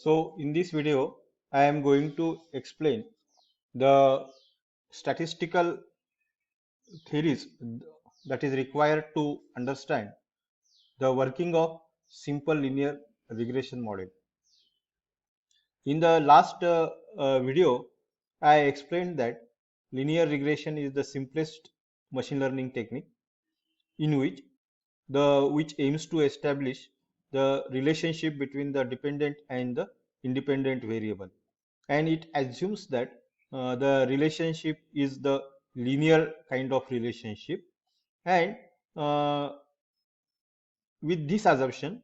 So in this video, I am going to explain the statistical theories that is required to understand the working of simple linear regression model. In the last video, I explained that linear regression is the simplest machine learning technique in which aims to establish the relationship between the dependent and the independent variable, and it assumes that the relationship is the linear kind of relationship, and uh, with this assumption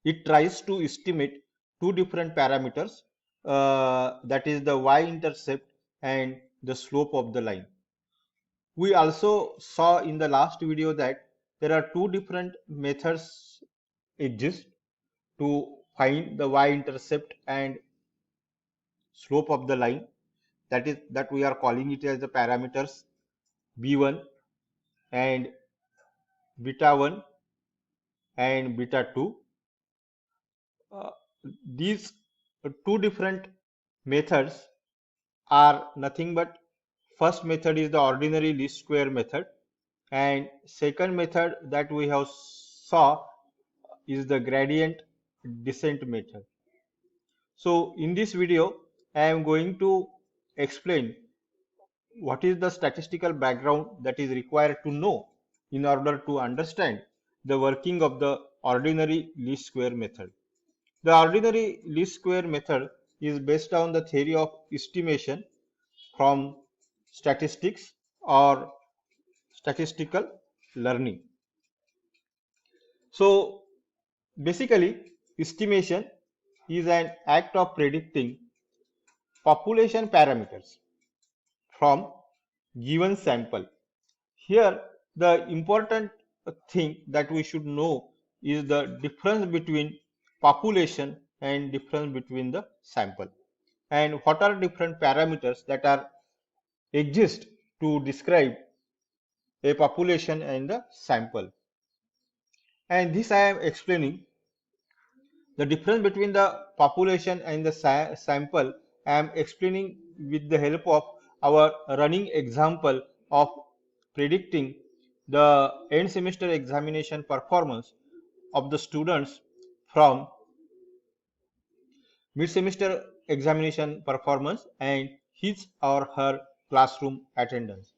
it tries to estimate two different parameters, that is the y-intercept and the slope of the line. We also saw in the last video that there are two different methods exist to find the y-intercept and slope of the line, that we are calling it as the parameters b1 and beta 1 and beta 2. Uh, these two different methods are nothing but, first method is the ordinary least square method, and second method that we have saw is the gradient descent method. So in this video I am going to explain what is the statistical background that is required to know in order to understand the working of the ordinary least square method. The ordinary least square method is based on the theory of estimation from statistics or statistical learning. So basically, estimation is an act of predicting population parameters from given sample. Here, the important thing that we should know is the difference between population and difference between the sample, and what are different parameters that are exist to describe a population and the sample. And this I am explaining the difference between the population and the sample. I am explaining with the help of our running example of predicting the end semester examination performance of the students from mid semester examination performance and his or her classroom attendance.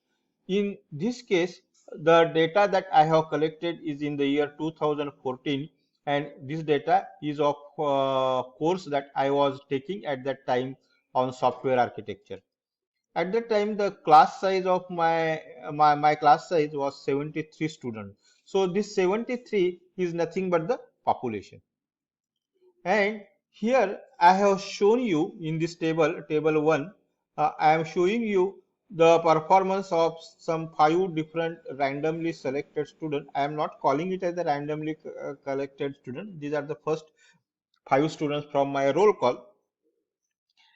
In this case, the data that I have collected is in the year 2014, and this data is of course that I was taking at that time on software architecture. At that time, the class size of my class size was 73 students. So this 73 is nothing but the population. And here I have shown you in this table 1, I am showing you the performance of some 5 different randomly selected students. I am not calling it as a randomly collected student. These are the first 5 students from my roll call.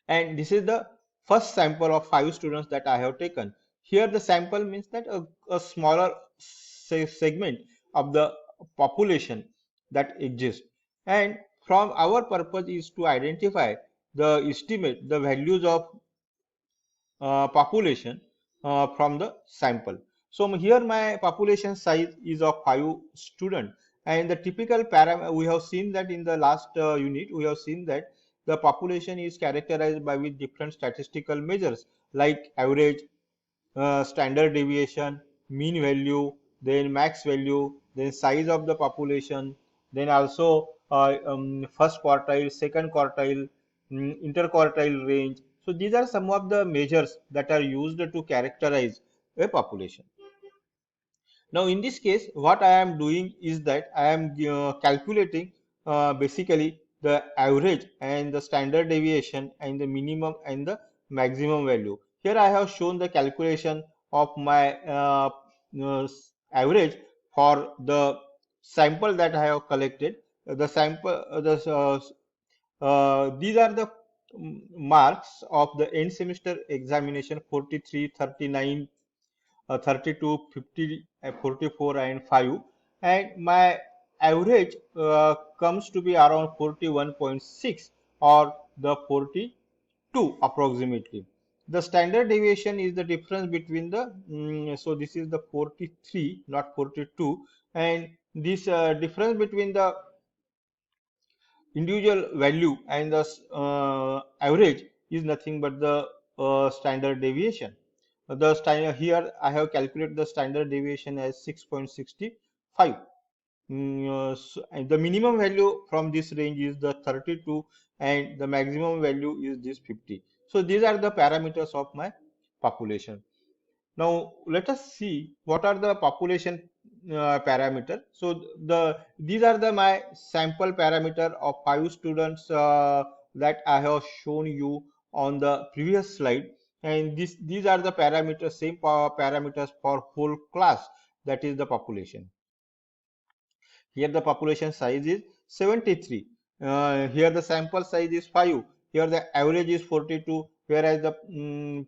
And this is the first sample of 5 students that I have taken. Here the sample means that a smaller segment of the population that exists, and from our purpose is to identify the estimate the values of population from the sample. So here my population size is of 5 students, and the typical parameter we have seen that in the last unit we have seen that the population is characterized by with different statistical measures like average, standard deviation, mean value, then max value, then size of the population, then also first quartile, second quartile, interquartile range. So these are some of the measures that are used to characterize a population. Now in this case, what I am doing is that I am calculating basically the average and the standard deviation and the minimum and the maximum value. Here I have shown the calculation of my average for the sample that I have collected. The sample, these are the marks of the end semester examination 43, 39, 32, 50, 44 and 5, and my average comes to be around 41.6 or the 42 approximately. The standard deviation is the difference between the, so this is the 43, not 42, and this difference between the individual value and the average is nothing but the standard deviation. The standard here I have calculated the standard deviation as 6.65. And the minimum value from this range is the 32 and the maximum value is this 50. So these are the parameters of my population. Now let us see what are the population parameter. So these are the my sample parameter of 5 students that I have shown you on the previous slide, and these are the parameters, same parameters for whole class, that is the population. Here the population size is 73. Here the sample size is 5. Here the average is 42, whereas the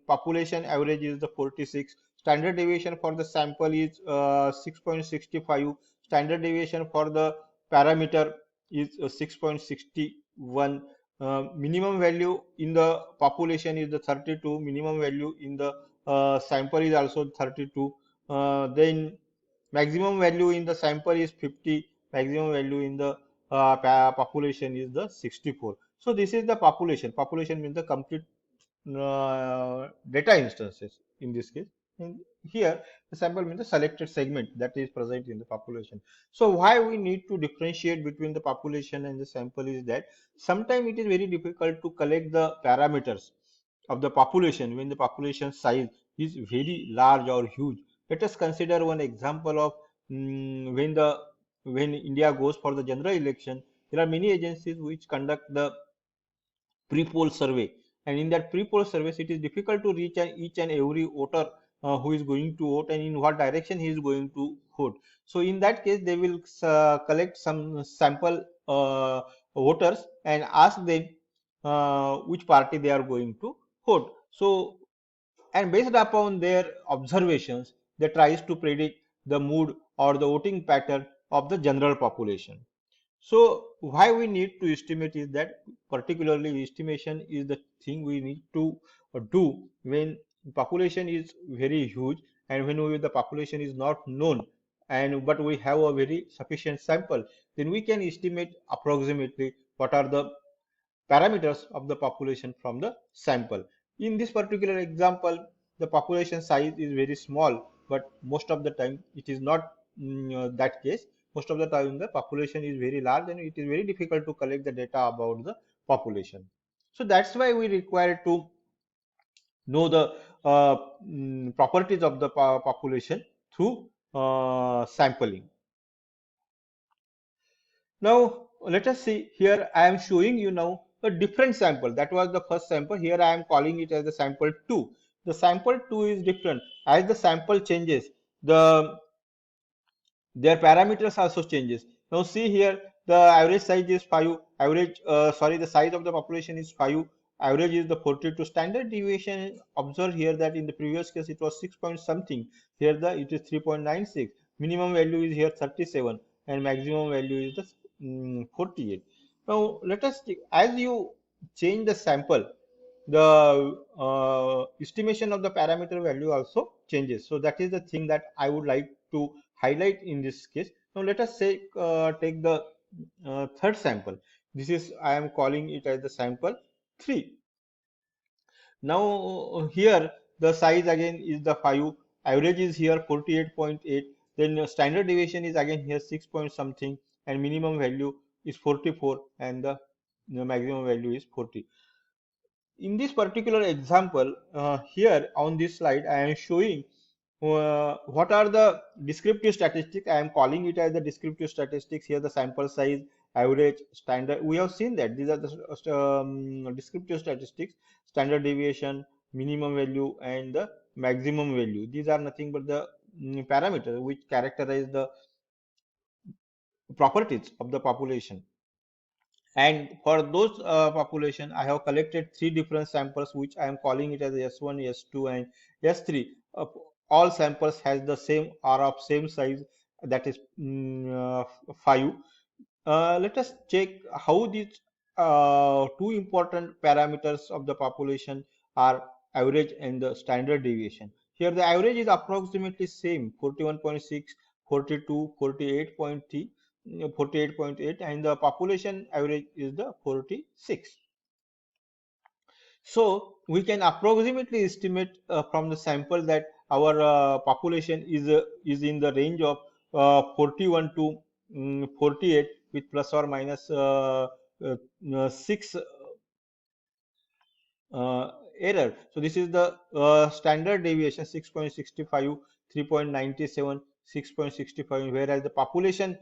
population average is the 46. Standard deviation for the sample is 6.65. Standard deviation for the parameter is 6.61. Minimum value in the population is the 32. Minimum value in the sample is also 32. Then maximum value in the sample is 50. Maximum value in the population is the 64. So this is the population. Population means the complete data instances in this case. And here the sample means the selected segment that is present in the population. So why we need to differentiate between the population and the sample is that sometimes it is very difficult to collect the parameters of the population when the population size is very large or huge. Let us consider one example of when India goes for the general election. There are many agencies which conduct the pre-poll survey, and in that pre-poll survey it is difficult to reach each and every voter who is going to vote and in what direction he is going to vote. So in that case they will collect some sample voters and ask them which party they are going to vote. So and based upon their observations they tries to predict the mood or the voting pattern of the general population. So why we need to estimate is that particularly estimation is the thing we need to do when population is very huge and when the population is not known, and but we have a very sufficient sample, then we can estimate approximately what are the parameters of the population from the sample. In this particular example, the population size is very small, but most of the time it is not that case. Most of the time the population is very large and it is very difficult to collect the data about the population. So that's why we require to know the properties of the population through sampling. Now let us see, here I am showing you now a different sample. That was the first sample. Here I am calling it as the sample 2. The sample 2 is different. As the sample changes, their parameters also changes. Now see here, the average size is 5. The size of the population is 5. Average is the 42. Standard deviation, observe here that in the previous case it was 6 point something. Here it is 3.96. Minimum value is here 37 and maximum value is the 48. Now let us take, as you change the sample, the estimation of the parameter value also changes. So that is the thing that I would like to highlight in this case. Now let us say take the third sample. This is, I am calling it as the sample 3. Now here the size again is the 5. Average is here 48.8. Then standard deviation is again here 6 point something and minimum value is 44 and the maximum value is 40. In this particular example, here on this slide, I am showing what are the descriptive statistics. I am calling it as the descriptive statistics. Here, the sample size, average, standard. We have seen that these are the descriptive statistics: standard deviation, minimum value, and the maximum value. These are nothing but the parameters which characterize the properties of the population. And for those population, I have collected 3 different samples, which I am calling it as S1, S2, and S3. All samples has the same, are of same size, that is 5. Let us check how these two important parameters of the population are average and the standard deviation. Here the average is approximately same 41.6, 42, 48.3, 48.8, and the population average is the 46. So we can approximately estimate from the sample that our population is in the range of 41 to 48 with plus or minus 6 error. So this is the standard deviation 6.65, 3.97, 6.65, whereas the population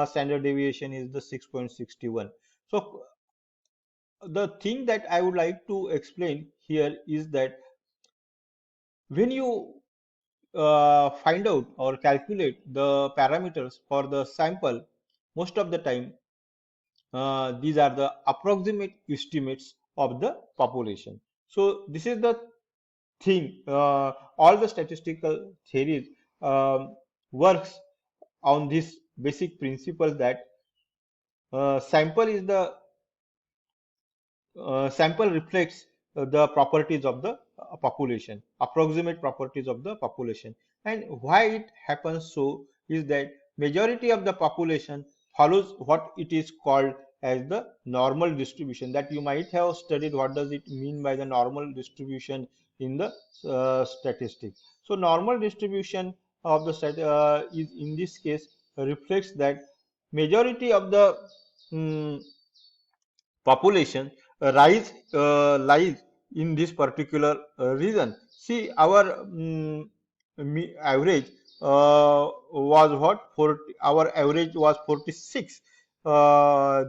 standard deviation is the 6.61. So the thing that I would like to explain here is that when you find out or calculate the parameters for the sample, most of the time these are the approximate estimates of the population. So this is the thing. All the statistical theories works on this basic principle that sample is the sample reflects the properties of the population, approximate properties of the population. And why it happens so is that majority of the population follows what it is called as the normal distribution. That you might have studied what does it mean by the normal distribution in the statistics. So normal distribution of the is in this case reflects that majority of the mm, population lies in this particular region. See, our average was what? 40, our average was 46.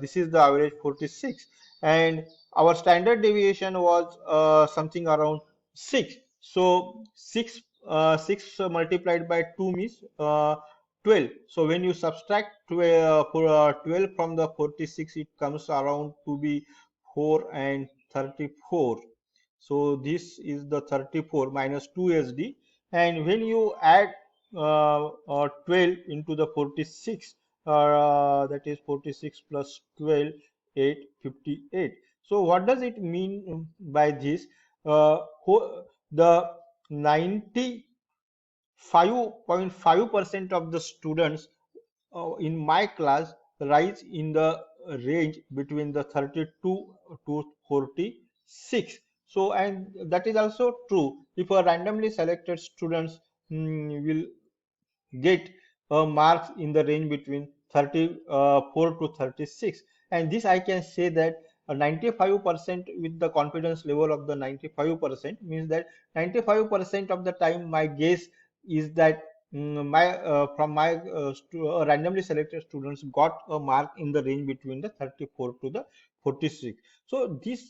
This is the average 46, and our standard deviation was something around 6. So 6 multiplied by 2 means 12. So when you subtract 12 from the 46, it comes around to be 4 and 34. So this is the 34 minus 2 SD. And when you add 12 into the 46, that is 46 plus 12, 858. So what does it mean by this? The 95.5% of the students in my class rise in the range between the 32 to 46. So, and that is also true if a randomly selected students will get marks in the range between 34 to 36, and this I can say that 95% with the confidence level of the 95% means that 95% of the time my guess is that my from my randomly selected students got a mark in the range between the 34 to the 46. So this,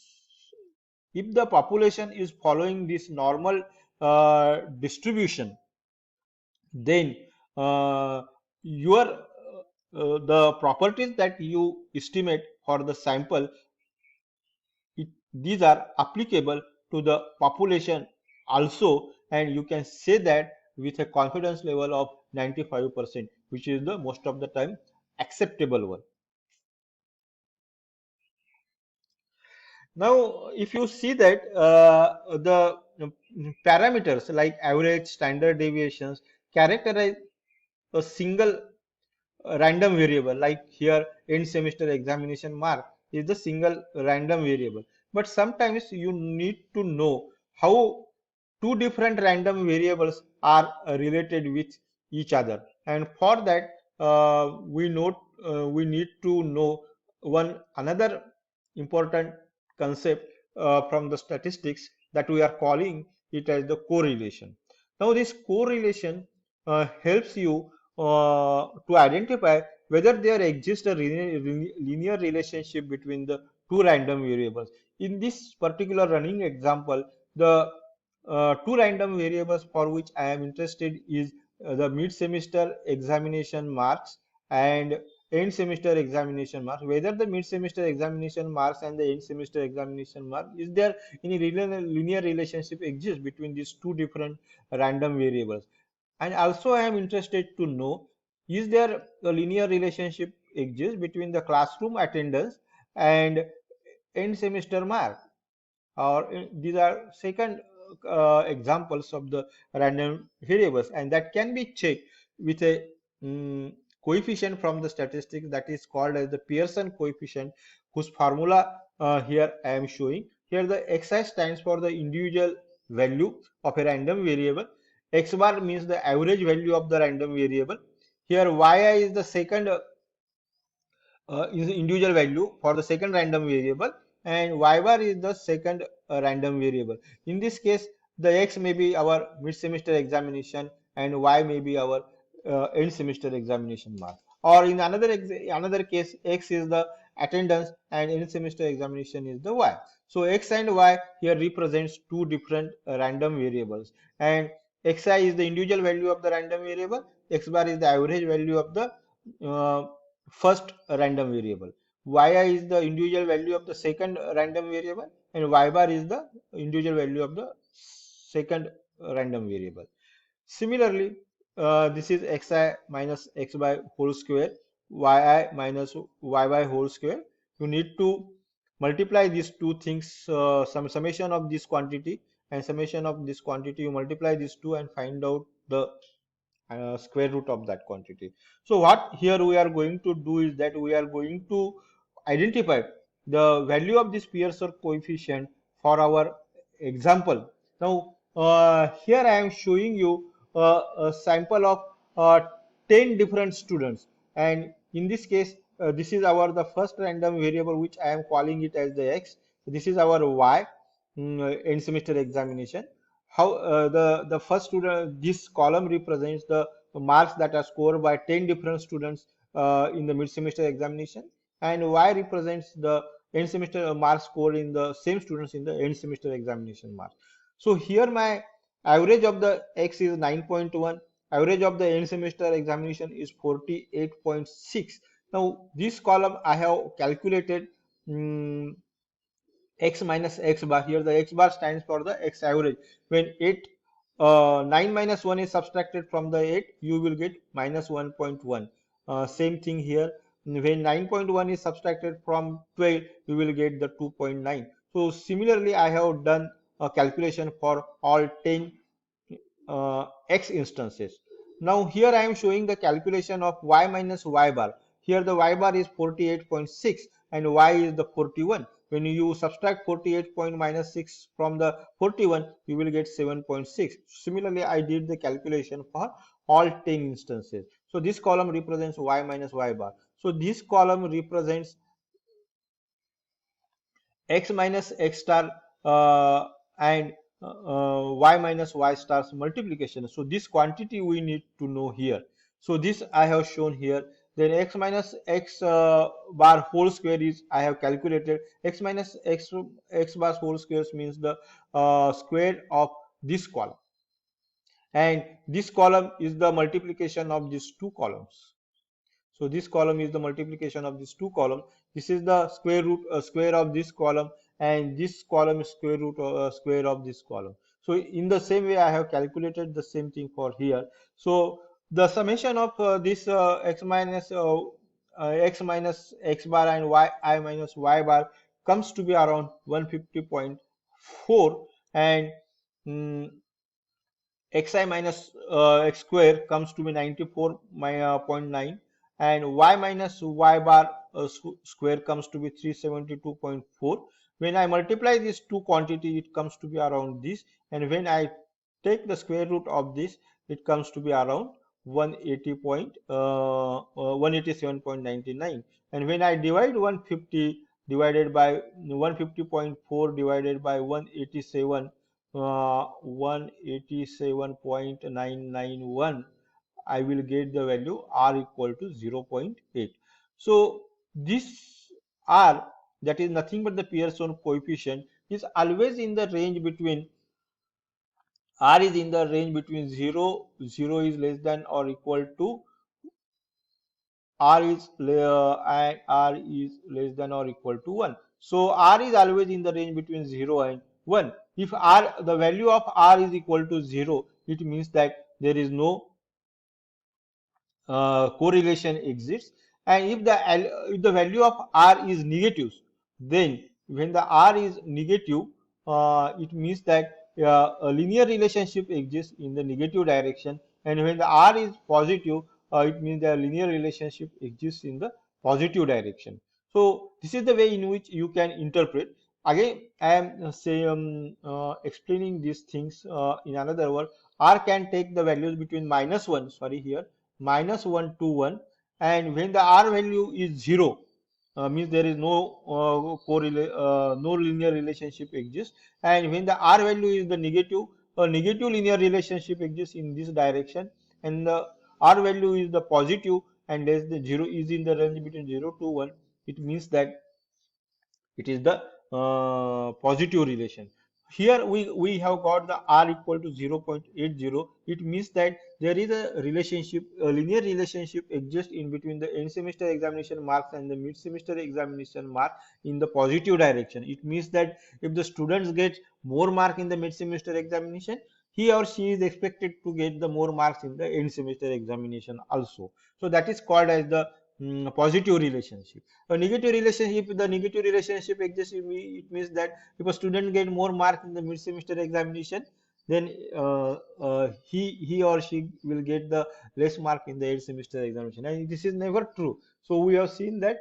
if the population is following this normal distribution, then your the properties that you estimate for the sample, these are applicable to the population also, and you can say that with a confidence level of 95%, which is the most of the time acceptable one. Now if you see that the parameters like average, standard deviations characterize a single random variable, like here end semester examination mark is the single random variable, but sometimes you need to know how two different random variables are related with each other, and for that we need to know one another important concept from the statistics, that we are calling it as the correlation. Now this correlation helps you to identify whether there exists a linear relationship between the two random variables. In this particular running example, the two random variables for which I am interested is the mid-semester examination marks and end semester examination marks. Whether the mid-semester examination marks and the end semester examination mark, is there any linear relationship exists between these two different random variables? And also I am interested to know Is there a linear relationship exists between the classroom attendance and end semester mark? Or these are second examples of the random variables, and that can be checked with a coefficient from the statistics that is called as the Pearson coefficient, whose formula here I am showing. Here the xi stands for the individual value of a random variable. X bar means the average value of the random variable. Here yi is the second is the individual value for the second random variable, and y bar is the second random variable. In this case, the x may be our mid semester examination and y may be our end semester examination mark. Or in another case, x is the attendance and end semester examination is the y. So x and y here represents two different random variables, and xi is the individual value of the random variable, x bar is the average value of the uh, first random variable. Yi is the individual value of the second random variable, and y bar is the individual value of the second random variable. Similarly, this is xi minus x by whole square, yi minus y by whole square. You need to multiply these two things, some summation of this quantity and summation of this quantity. You multiply these two and find out the square root of that quantity. So what here we are going to do is that we are going to identify the value of this Pearson coefficient for our example. Now here I am showing you a sample of 10 different students, and in this case this is our the first random variable which I am calling it as the x. This is our y, end semester examination. How the first student, this column represents the marks that are scored by 10 different students in the mid semester examination, and y represents the end semester marks scored in the same students in the end semester examination marks. So here my average of the x is 9.1, average of the end semester examination is 48.6. Now this column I have calculated x minus x bar. Here the x bar stands for the x average. When 9 minus 1 is subtracted from the 8, you will get minus 1.1. Same thing here. When 9.1 is subtracted from 12, you will get the 2.9. So similarly, I have done a calculation for all 10 x instances. Now here I am showing the calculation of y minus y bar. Here the y bar is 48.6 and y is the 41. When you subtract 48 point minus 6 from the 41, you will get 7.6. Similarly, I did the calculation for all 10 instances. So this column represents y minus y bar. So this column represents x minus x star and y minus y stars multiplication. So this quantity we need to know here. So this I have shown here. Then x minus x bar whole square is I have calculated. X minus x bar whole square means the square of this column, and this column is the multiplication of these two columns. So this column is the multiplication of these two columns. This is the square root square of this column, and this column is square root square of this column. So in the same way, I have calculated the same thing for here. So the summation of this x minus x bar and y I minus y bar comes to be around 150.4, and mm, xi minus x square comes to be 94.9, and y minus y bar square comes to be 372.4. When I multiply these two quantity, it comes to be around this, and when I take the square root of this, it comes to be around 187.99. And when I divide 150 divided by 150.4 divided by 187, 187.991, I will get the value r equal to 0.8. So this r, that is nothing but the Pearson coefficient, is always in the range between r is in the range between 0 is less than or equal to and r is less than or equal to 1. So r is always in the range between 0 and 1. If the value of r is equal to 0, it means that there is no correlation exists, and if the value of r is negative, then when the r is negative, it means that a linear relationship exists in the negative direction, and when the r is positive, it means the linear relationship exists in the positive direction. So this is the way in which you can interpret. Again, I am explaining these things in another word. R can take the values between -1, sorry here, -1 to 1, and when the R value is 0, means there is no no linear relationship exists, and when the R value is the negative, a negative linear relationship exists in this direction, and the R value is the positive and as the 0 is in the range between 0 to 1, it means that it is the positive relation. Here we have got the r equal to 0.80. It means that there is a relationship, a linear relationship exists in between the end semester examination marks and the mid semester examination mark in the positive direction. It means that if the students get more mark in the mid semester examination, he or she is expected to get the more marks in the end semester examination also. So that is called as the positive relationship. A negative relationship, the negative relationship exists, it means that if a student get more marks in the mid semester examination, then he or she will get the less mark in the end semester examination, and this is never true. So we have seen that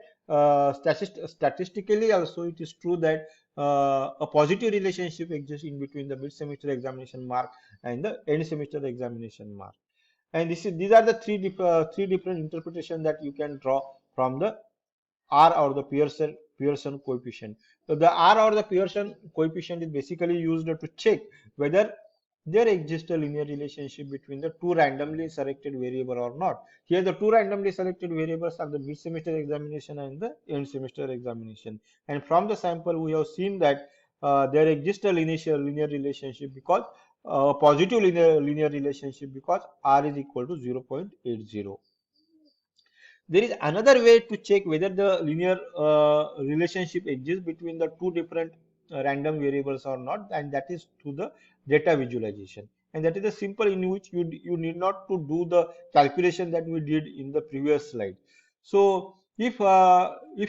statistically also it is true that a positive relationship exists in between the mid semester examination mark and the end semester examination mark. And these are the three different interpretations that you can draw from the R or the Pearson coefficient. So the R or the Pearson coefficient is basically used to check whether there exists a linear relationship between the two randomly selected variable or not. Here the two randomly selected variables are the mid semester examination and the end semester examination. And from the sample we have seen that there exists a linear relationship because positive linear relationship because R is equal to 0.80. There is another way to check whether the linear relationship exists between the two different random variables or not, and that is through the data visualization. And that is a simple in which you need not to do the calculation that we did in the previous slide. So if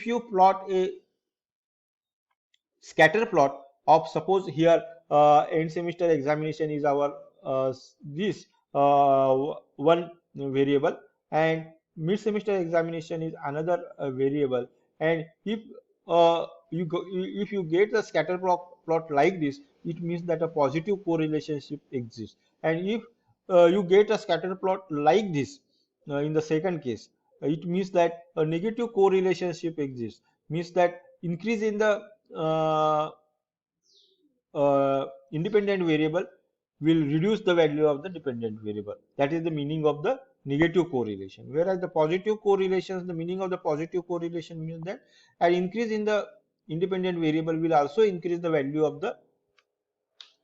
you plot a scatter plot of, suppose here end semester examination is our this one variable, and mid semester examination is another variable, and if if you get the scatter plot like this, it means that a positive correlationship exists. And if you get a scatter plot like this in the second case, it means that a negative correlationship exists, means that increase in the independent variable will reduce the value of the dependent variable. That is the meaning of the negative correlation. Whereas the positive correlations, the meaning of the positive correlation means that an increase in the independent variable will also increase the value of the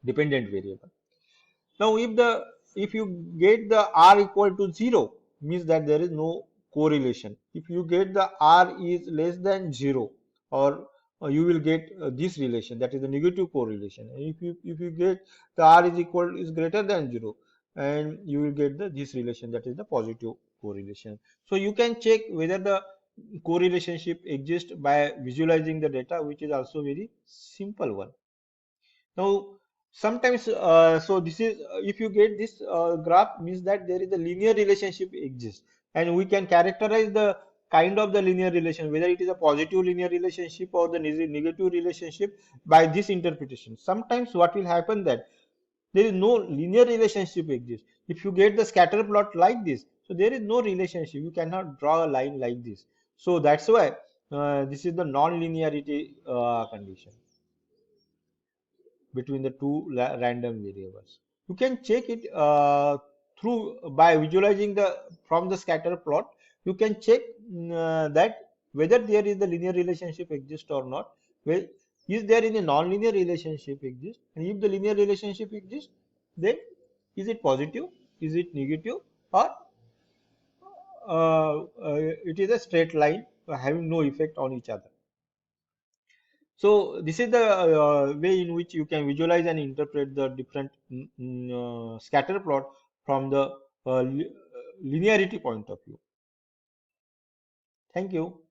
dependent variable. Now, if you get the r equal to 0, means that there is no correlation. If you get the r is less than 0, or you will get this relation, that is the negative correlation. And if you get the r is greater than 0, and you will get this relation, that is the positive correlation. So you can check whether the correlationship exists by visualizing the data, which is also very simple one. Now, sometimes, so this is if you get this graph, means that there is a linear relationship exists, and we can characterize the kind of the linear relation, whether it is a positive linear relationship or the negative relationship, by this interpretation. Sometimes what will happen that there is no linear relationship exists. If you get the scatter plot like this, so there is no relationship. You cannot draw a line like this. So that's why this is the non-linearity condition between the two random variables. You can check it through by visualizing the from the scatter plot. You can check that whether there is the linear relationship exist or not. Well, is there in a non-linear relationship exist? And if the linear relationship exists, then is it positive? Is it negative? Or it is a straight line having no effect on each other. So this is the way in which you can visualize and interpret the different scatter plot from the linearity point of view. Thank you.